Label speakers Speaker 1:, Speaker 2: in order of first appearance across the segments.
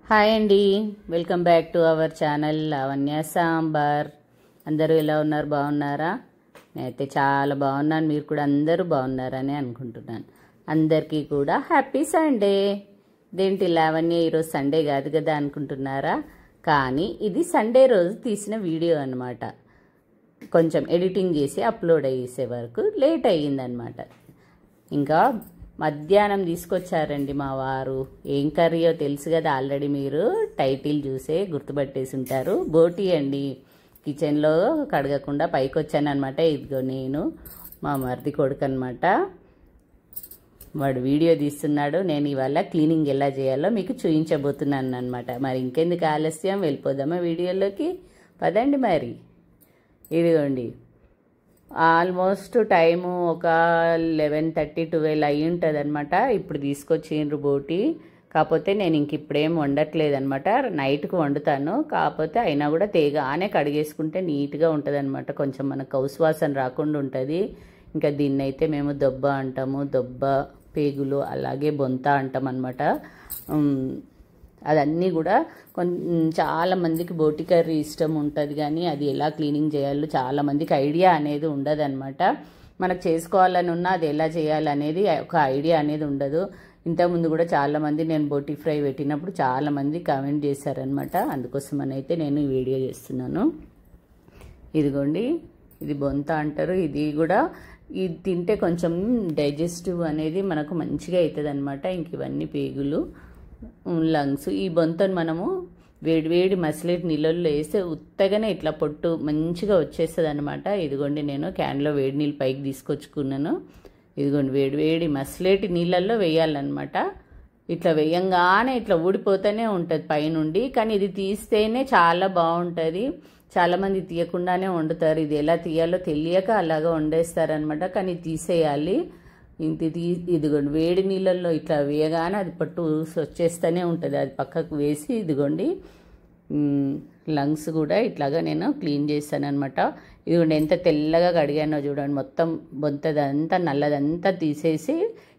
Speaker 1: Hi అండి, welcome back to our channel Lavanya sambar. అందరూ ఎలా ఉన్నారు? బాగున్నారా? నేనైతే చాలా బాగున్నాను. మీరు కూడా అందరూ బాగున్నారని అనుకుంటున్నాను. అందరికీ కూడా హ్యాపీ సండే. ఇదేంటి లావణ్య, ఈరోజు సండే కాదు కదా అనుకుంటున్నారా? కానీ ఇది సండే రోజు తీసిన వీడియో అనమాట. కొంచెం ఎడిటింగ్ చేసి అప్లోడ్ అయ్యేసే వరకు లేట్ అయ్యిందనమాట. ఇంకా మధ్యాహ్నం తీసుకొచ్చారండి మా వారు. ఏం కర్రీయో తెలుసు కదా, ఆల్రెడీ మీరు టైటిల్ చూసే గుర్తుపట్టేసి ఉంటారు. బోటీ అండి. కిచెన్లో కడగకుండా పైకి వచ్చాను అనమాట. ఇదిగో నేను మా మరిది కొడుకు అనమాట. వాడు వీడియో తీస్తున్నాడు. నేను ఇవాళ క్లీనింగ్ ఎలా చేయాలో మీకు చూపించబోతున్నాను అనమాట. మరి ఇంకెందుకు ఆలస్యం, వెళ్ళిపోదామా వీడియోలోకి? పదండి మరి. ఇదిగోండి, ఆల్మోస్ట్ టైము ఒక 11:30 12 అయ్యి ఉంటుంది అనమాట. ఇప్పుడు తీసుకొచ్చిండ్రు బోటి. కాకపోతే నేను ఇంక ఇప్పుడేం వండట్లేదు అనమాట. నైట్కి వండుతాను. కాకపోతే అయినా కూడా తేగానే కడిగేసుకుంటే నీట్గా ఉంటుంది అనమాట. కొంచెం మనకు కౌసు వాసన రాకుండా ఉంటుంది. ఇంకా దీన్ని అయితే మేము దొబ్బ అంటాము. దొబ్బ, పేగులు, అలాగే బొంత అంటాం అనమాట. అదన్నీ కూడా చాలామందికి బోటి కర్రీ ఇష్టం ఉంటుంది, కానీ అది ఎలా క్లీనింగ్ చేయాలో చాలామందికి ఐడియా అనేది ఉండదన్నమాట. మనకు చేసుకోవాలని ఉన్నా అది ఎలా చేయాలనేది ఒక ఐడియా అనేది ఉండదు. ఇంతకుముందు కూడా చాలామంది నేను బోటి ఫ్రై పెట్టినప్పుడు చాలామంది కామెంట్ చేశారనమాట. అందుకోసం అయితే నేను ఈ వీడియో చేస్తున్నాను. ఇదిగోండి, ఇది బొంత అంటారు. ఇది కూడా ఇది తింటే కొంచెం డైజెస్టివ్ అనేది మనకు మంచిగా అవుతుంది అనమాట. ఇంక ఇవన్నీ పేగులు, లంగ్స్. ఈ బొంతను మనము వేడి మసిలేటి నీళ్ళల్లో వేస్తే ఉత్తగానే ఇట్లా పొట్టు మంచిగా వచ్చేస్తుంది అనమాట. ఇదిగోండి, నేను క్యాన్లో వేడి నీళ్ళు పైకి తీసుకొచ్చుకున్నాను. ఇదిగోండి, వేడి మసిలేటి నీళ్ళల్లో వేయాలన్నమాట. ఇట్లా వేయంగానే ఇట్లా ఊడిపోతూనే ఉంటుంది పైనుండి. కానీ ఇది తీస్తేనే చాలా బాగుంటుంది. చాలామంది తీయకుండానే వండుతారు. ఇది ఎలా తీయాలో తెలియక అలాగా వండేస్తారనమాట. కానీ తీసేయాలి. ఇదిగోండి, వేడి నీళ్ళల్లో ఇట్లా వేయగానే అది పట్టు వచ్చేస్తూనే ఉంటుంది. అది పక్కకు వేసి ఇదిగోండి, లంగ్స్ కూడా ఇట్లాగా నేను క్లీన్ చేస్తాను అనమాట. ఇదిగోండి, ఎంత తెల్లగా కడిగానో చూడండి. మొత్తం బొంతదంతా నల్లదంతా తీసేసి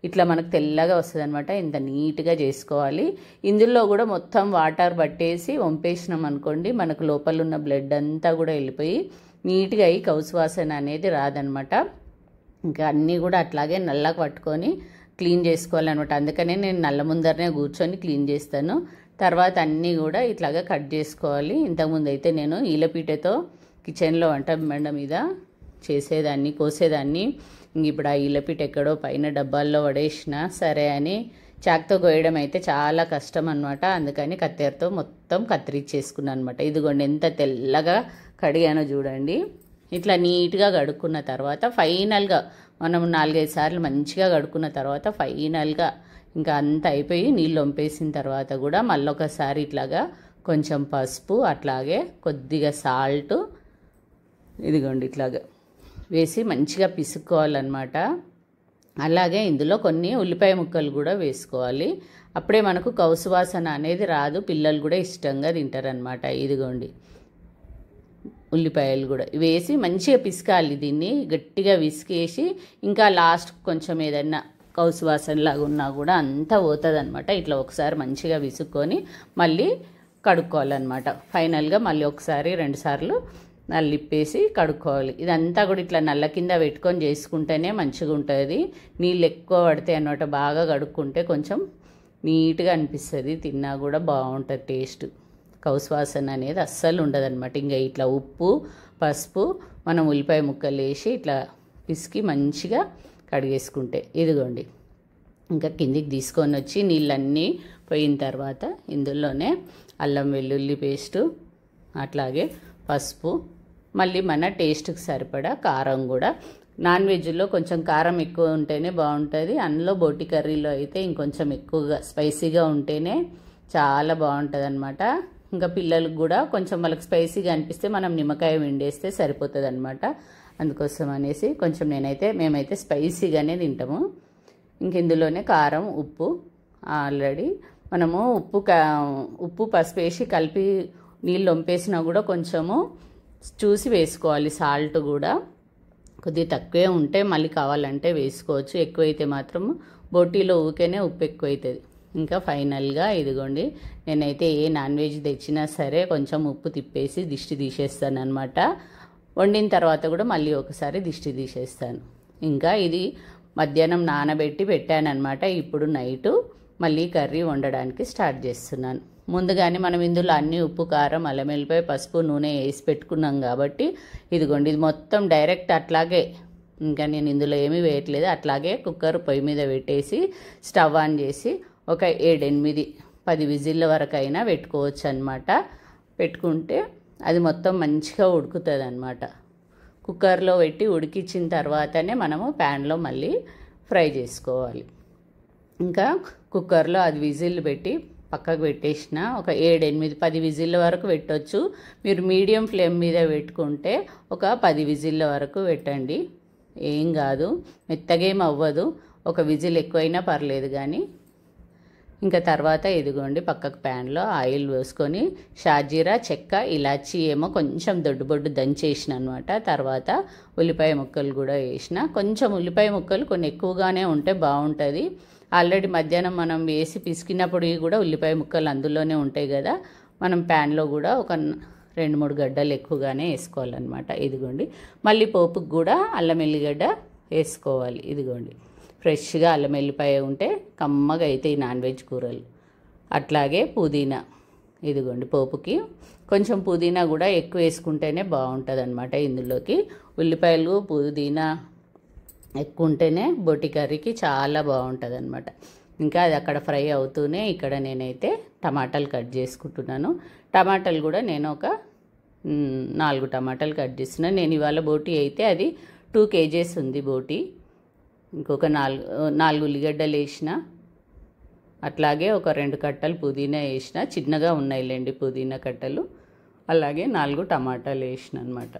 Speaker 1: ఇట్లా మనకు తెల్లగా వస్తుంది అనమాట. ఇంత నీట్గా చేసుకోవాలి. ఇందులో కూడా మొత్తం వాటర్ పట్టేసి వంపేసినాం అనుకోండి, మనకు లోపల ఉన్న బ్లడ్ అంతా కూడా వెళ్ళిపోయి నీట్గా అయ్యి కౌసు వాసన అనేది రాదనమాట. ఇంకా అన్నీ కూడా అట్లాగే నల్లగా పట్టుకొని క్లీన్ చేసుకోవాలన్నమాట. అందుకనే నేను నల్ల ముందరనే కూర్చొని క్లీన్ చేస్తాను. తర్వాత అన్నీ కూడా ఇట్లాగా కట్ చేసుకోవాలి. ఇంతకుముందు అయితే నేను ఈలపీటతో కిచెన్లో వంట బండ మీద చేసేదాన్ని, కోసేదాన్ని. ఇప్పుడు ఆ ఈలపీట ఎక్కడో పైన డబ్బాల్లో పడేసిన సరే అని చాక్తో కోయడం అయితే చాలా కష్టం అనమాట. అందుకని కత్తెరతో మొత్తం కత్తిరించేసుకున్నాను అనమాట. ఇదిగోండి, ఎంత తెల్లగా కడిగానో చూడండి. ఇట్లా నీట్గా కడుక్కున్న తర్వాత ఫైనల్గా మనం 4-5 సార్లు మంచిగా కడుక్కున్న తర్వాత ఫైనల్గా ఇంకా అంతా అయిపోయి నీళ్ళు వంపేసిన తర్వాత కూడా మళ్ళొకసారి ఇట్లాగా కొంచెం పసుపు, అట్లాగే కొద్దిగా సాల్ట్, ఇదిగోండి ఇట్లాగా వేసి మంచిగా పిసుక్కోవాలన్నమాట. అలాగే ఇందులో కొన్ని ఉల్లిపాయ ముక్కలు కూడా వేసుకోవాలి. అప్పుడే మనకు కౌసు వాసన అనేది రాదు. పిల్లలు కూడా ఇష్టంగా తింటారనమాట. ఇదిగోండి, ఉల్లిపాయలు కూడా వేసి మంచిగా పిసకాలి. దీన్ని గట్టిగా విసికేసి ఇంకా లాస్ట్ కొంచెం ఏదన్నా కౌసు వాసనలాగా ఉన్నా కూడా అంతా పోతుంది అనమాట. ఇట్లా ఒకసారి మంచిగా విసుక్కొని మళ్ళీ కడుక్కోవాలన్నమాట. ఫైనల్గా మళ్ళీ ఒకసారి 2 సార్లు నల్లిప్పేసి కడుక్కోవాలి. ఇదంతా కూడా ఇట్లా నల్ల కింద పెట్టుకొని చేసుకుంటేనే మంచిగా ఉంటుంది. నీళ్ళు ఎక్కువ పడతాయి అన్నమాట. బాగా కడుక్కుంటే కొంచెం నీట్గా అనిపిస్తుంది, తిన్నా కూడా బాగుంటుంది టేస్ట్. కౌసు వాసన అనేది అస్సలు ఉండదన్నమాట. ఇంకా ఇట్లా ఉప్పు, పసుపు, మనం ఉల్లిపాయ ముక్కలు వేసి ఇట్లా పిసికి మంచిగా కడిగేసుకుంటే ఇదిగోండి, ఇంకా కిందికి తీసుకొని వచ్చి నీళ్ళన్నీ పోయిన తర్వాత ఇందులోనే అల్లం వెల్లుల్లి పేస్టు, అట్లాగే పసుపు, మళ్ళీ మన టేస్ట్కి సరిపడా కారం కూడా. నాన్ వెజ్లో కొంచెం కారం ఎక్కువ ఉంటేనే బాగుంటుంది. అందులో బోటి కర్రీలో అయితే ఇంకొంచెం ఎక్కువగా స్పైసీగా ఉంటేనే చాలా బాగుంటుంది అనమాట. ఇంకా పిల్లలకు కూడా కొంచెం వాళ్ళకి స్పైసీగా అనిపిస్తే మనం నిమ్మకాయ పిండేస్తే సరిపోతుంది అనమాట. అందుకోసం అనేసి కొంచెం మేమైతే స్పైసీగానే తింటాము. ఇంక ఇందులోనే కారం, ఉప్పు, ఆల్రెడీ మనము ఉప్పు పసుపు వేసి కలిపి నీళ్ళు వంపేసినా కూడా కొంచెము చూసి వేసుకోవాలి. సాల్ట్ కూడా కొద్దిగా తక్కువే ఉంటే మళ్ళీ కావాలంటే వేసుకోవచ్చు. ఎక్కువైతే మాత్రం బోటీలో ఊకేనే ఉప్పు ఎక్కువ అవుతుంది. ఇంకా ఫైనల్గా ఇదిగోండి, నేనైతే ఏ నాన్ వెజ్ తెచ్చినా సరే కొంచెం ఉప్పు తిప్పేసి దిష్టి తీసేస్తాను అనమాట. వండిన తర్వాత కూడా మళ్ళీ ఒకసారి దిష్టి తీసేస్తాను. ఇంకా ఇది మధ్యాహ్నం నానబెట్టి పెట్టానమాట. ఇప్పుడు నైటు మళ్ళీ కర్రీ వండడానికి స్టార్ట్ చేస్తున్నాను. ముందుగానే మనం ఇందులో అన్ని ఉప్పు, కారం, అల్లం వెల్లిపాయ, పసుపు, నూనె వేసి పెట్టుకున్నాం కాబట్టి ఇదిగోండి, ఇది మొత్తం డైరెక్ట్ అట్లాగే, ఇంకా నేను ఇందులో ఏమీ వేయట్లేదు. అట్లాగే కుక్కర్ పొయ్యి మీద పెట్టేసి స్టవ్ ఆన్ చేసి ఒక 7, 8, 10 విజిల్ల వరకు అయినా పెట్టుకోవచ్చు అనమాట. పెట్టుకుంటే అది మొత్తం మంచిగా ఉడుకుతుంది అనమాట. కుక్కర్లో పెట్టి ఉడికించిన తర్వాతనే మనము ప్యాన్లో మళ్ళీ ఫ్రై చేసుకోవాలి. ఇంకా కుక్కర్లో అది విజిల్ పెట్టి పక్కకు పెట్టేసిన ఒక 7, 8, 10 విజిల్ల వరకు పెట్టవచ్చు. మీరు మీడియం ఫ్లేమ్ మీద పెట్టుకుంటే ఒక 10 విజిల్ల వరకు పెట్టండి, ఏం కాదు, మెత్తగేం అవ్వదు. ఒక విజిల్ ఎక్కువైనా పర్లేదు కానీ. ఇంకా తర్వాత ఇదిగోండి, పక్కకు ప్యాన్లో ఆయిల్ వేసుకొని షాజీరా, చెక్క, ఇలాచీ ఏమో కొంచెం దొడ్డు దంచేసిన అనమాట. తర్వాత ఉల్లిపాయ ముక్కలు కూడా వేసిన. కొంచెం ఉల్లిపాయ ముక్కలు కొన్ని ఎక్కువగానే ఉంటే బాగుంటుంది. ఆల్రెడీ మధ్యాహ్నం మనం వేసి పిసికినప్పుడు కూడా ఉల్లిపాయ ముక్కలు అందులోనే ఉంటాయి కదా. మనం ప్యాన్లో కూడా ఒక 2-3 గడ్డలు ఎక్కువగానే వేసుకోవాలన్నమాట. ఇదిగోండి, మళ్ళీ పోపుకు కూడా అల్లం ఎల్లిగడ్డ వేసుకోవాలి. ఇదిగోండి, ఫ్రెష్గా అల్లం వెల్లిపాయ ఉంటే కమ్మగా అయితే ఈ నాన్ వెజ్ కూరలు. అట్లాగే పుదీనా, ఇదిగోండి పోపుకి కొంచెం పుదీనా కూడా ఎక్కువ వేసుకుంటేనే బాగుంటుంది అనమాట. ఇందులోకి ఉల్లిపాయలు, పుదీనా ఎక్కువ ఉంటేనే బోటి కర్రీకి చాలా బాగుంటుంది అనమాట. ఇంకా అది అక్కడ ఫ్రై అవుతూనే ఇక్కడ నేనైతే టమాటాలు కట్ చేసుకుంటున్నాను. టమాటాలు కూడా నేను ఒక 4 టమాటాలు కట్ చేస్తున్నాను. నేను ఇవాళ బోటి అయితే అది 2 kgs ఉంది బోటి. ఇంకొక 4 ఉల్లిగడ్డలు వేసిన. అట్లాగే ఒక 2 కట్టలు పుదీనా వేసిన, చిన్నగా ఉన్నాయిలేండి పుదీనా కట్టలు. అలాగే 4 టమాటాలు వేసిన అనమాట.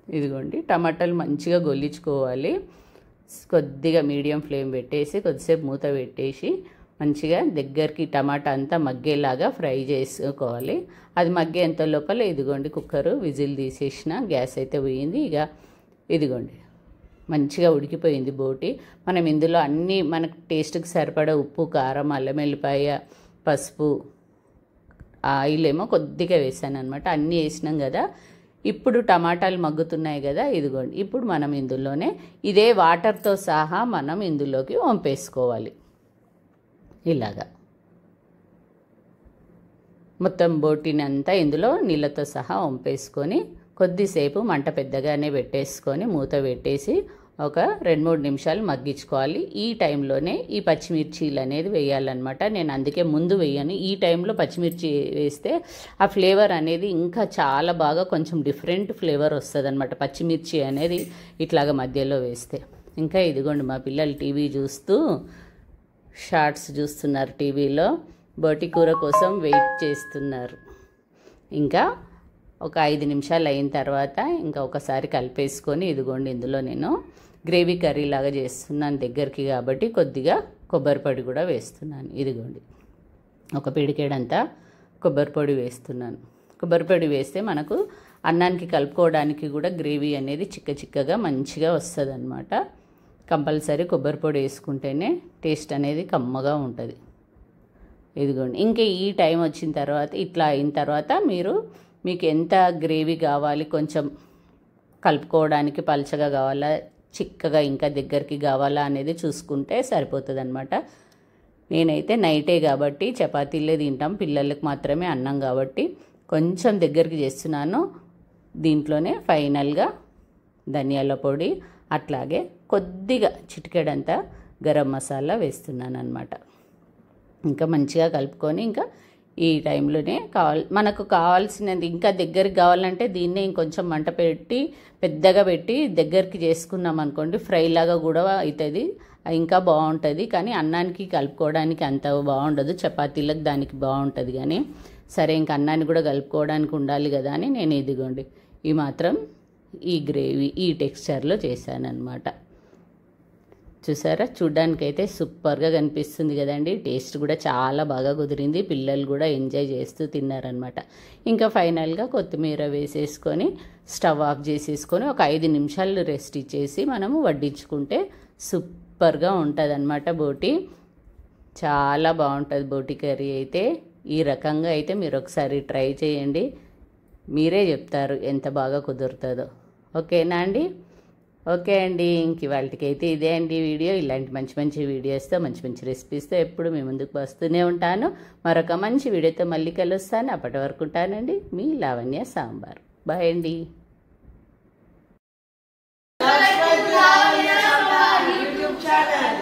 Speaker 1: ఇదిగోండి, టమాటాలు మంచిగా గొల్లించుకోవాలి. కొద్దిగా మీడియం ఫ్లేమ్ పెట్టేసి కొద్దిసేపు మూత పెట్టేసి మంచిగా దగ్గరికి టమాటా అంతా మగ్గేలాగా ఫ్రై చేసుకోవాలి. అది మగ్గేంత లోపల ఇదిగోండి కుక్కరు విజిల్ తీసేసిన, గ్యాస్ అయితే పోయింది. ఇక ఇదిగోండి మంచిగా ఉడికిపోయింది బోటి. మనం ఇందులో అన్నీ మనకు టేస్ట్కి సరిపడా ఉప్పు, కారం, అల్లం వెల్లిపాయ, పసుపు, ఆయిల్ ఏమో కొద్దిగా వేసాను అనమాట. అన్నీ వేసినాం కదా. ఇప్పుడు టమాటాలు మగ్గుతున్నాయి కదా, ఇదిగోండి ఇప్పుడు మనం ఇందులోనే ఇదే వాటర్తో సహా మనం ఇందులోకి వంపేసుకోవాలి. ఇలాగా మొత్తం బోటిని అంతా ఇందులో నీళ్ళతో సహా వంపేసుకొని కొద్దిసేపు మంట పెద్దగానే పెట్టేసుకొని మూత పెట్టేసి ఒక 2-3 నిమిషాలు మగ్గించుకోవాలి. ఈ టైంలోనే ఈ పచ్చిమిర్చీలు అనేది వేయాలన్నమాట. నేను అందుకే ముందు వేయను. ఈ టైంలో పచ్చిమిర్చి వేస్తే ఆ ఫ్లేవర్ అనేది ఇంకా చాలా బాగా కొంచెం డిఫరెంట్ ఫ్లేవర్ వస్తుంది అనమాట, పచ్చిమిర్చి అనేది ఇట్లాగా మధ్యలో వేస్తే. ఇంకా ఇదిగోండి, మా పిల్లలు టీవీ చూస్తూ షార్ట్స్ చూస్తున్నారు. టీవీలో బోటి కూర కోసం వెయిట్ చేస్తున్నారు. ఇంకా ఒక 5 నిమిషాలు అయిన తర్వాత ఇంకా ఒకసారి కలిపేసుకొని ఇదిగోండి, ఇందులో నేను గ్రేవీ కర్రీ లాగా చేస్తున్నాను దగ్గరికి కాబట్టి కొద్దిగా కొబ్బరి పొడి కూడా వేస్తున్నాను. ఇదిగోండి, ఒక పిడికెడంతా కొబ్బరి పొడి వేస్తున్నాను. కొబ్బరి పొడి వేస్తే మనకు అన్నానికి కలుపుకోవడానికి కూడా గ్రేవీ అనేది చిక్కగా మంచిగా వస్తుంది అనమాట. కంపల్సరీ కొబ్బరి పొడి వేసుకుంటేనే టేస్ట్ అనేది కమ్మగా ఉంటుంది. ఇదిగోండి, ఇంకా ఈ టైం వచ్చిన తర్వాత ఇట్లా అయిన తర్వాత మీకు ఎంత గ్రేవీ కావాలి, కొంచెం కలుపుకోవడానికి పలచగా కావాలా, చిక్కగా ఇంకా దగ్గరికి కావాలా అనేది చూసుకుంటే సరిపోతుంది అనమాట. నేనైతే నైటే కాబట్టి చపాతీలే తింటాం, పిల్లలకు మాత్రమే అన్నం కాబట్టి కొంచెం దగ్గరికి చేస్తున్నాను. దీంట్లోనే ఫైనల్గా ధనియాల పొడి, అట్లాగే కొద్దిగా చిటికెడంతా గరం మసాలా వేస్తున్నాను అనమాట. ఇంకా మంచిగా కలుపుకొని ఇంకా ఈ టైంలోనే మనకు కావాల్సినది ఇంకా దగ్గరికి కావాలంటే దీన్నే ఇంకొంచెం మంట పెట్టి పెద్దగా పెట్టి దగ్గరికి చేసుకున్నాం అనుకోండి, ఫ్రై లాగా కూడా అవుతుంది, ఇంకా బాగుంటుంది. కానీ అన్నానికి కలుపుకోవడానికి అంత బాగుండదు, చపాతీలకు దానికి బాగుంటుంది. కానీ సరే ఇంకా అన్నాన్ని కూడా కలుపుకోవడానికి ఉండాలి కదా అని నేను ఇదిగోండి ఈ మాత్రం ఈ గ్రేవీ ఈ టెక్స్చర్లో చేశానన్నమాట. చూసారా, చూడ్డానికైతే సూపర్గా కనిపిస్తుంది కదండి. టేస్ట్ కూడా చాలా బాగా కుదిరింది, పిల్లలు కూడా ఎంజాయ్ చేస్తూ తిన్నారనమాట. ఇంకా ఫైనల్గా కొత్తిమీర వేసేసుకొని స్టవ్ ఆఫ్ చేసేసుకొని ఒక 5 నిమిషాలు రెస్ట్ ఇచ్చేసి మనము వడ్డించుకుంటే సూపర్గా ఉంటుంది అనమాట బోటి. చాలా బాగుంటుంది బోటి కర్రీ అయితే. ఈ రకంగా అయితే మీరు ఒకసారి ట్రై చేయండి, మీరే చెప్తారు ఎంత బాగా కుదురుతుందో. ఓకేనా అండి? ఓకే అండి, ఇంక ఇవాళకైతే ఇదే అండి వీడియో. ఇలాంటి మంచి మంచి వీడియోస్తో, మంచి మంచి రెసిపీస్తో ఎప్పుడు మీ ముందుకు వస్తూనే ఉంటాను. మరొక మంచి వీడియోతో మళ్ళీ కలుస్తాను. అప్పటి వరకు ఉంటానండి, మీ లావణ్య సాంబార్. బాయ్ అండి. YouTube channel.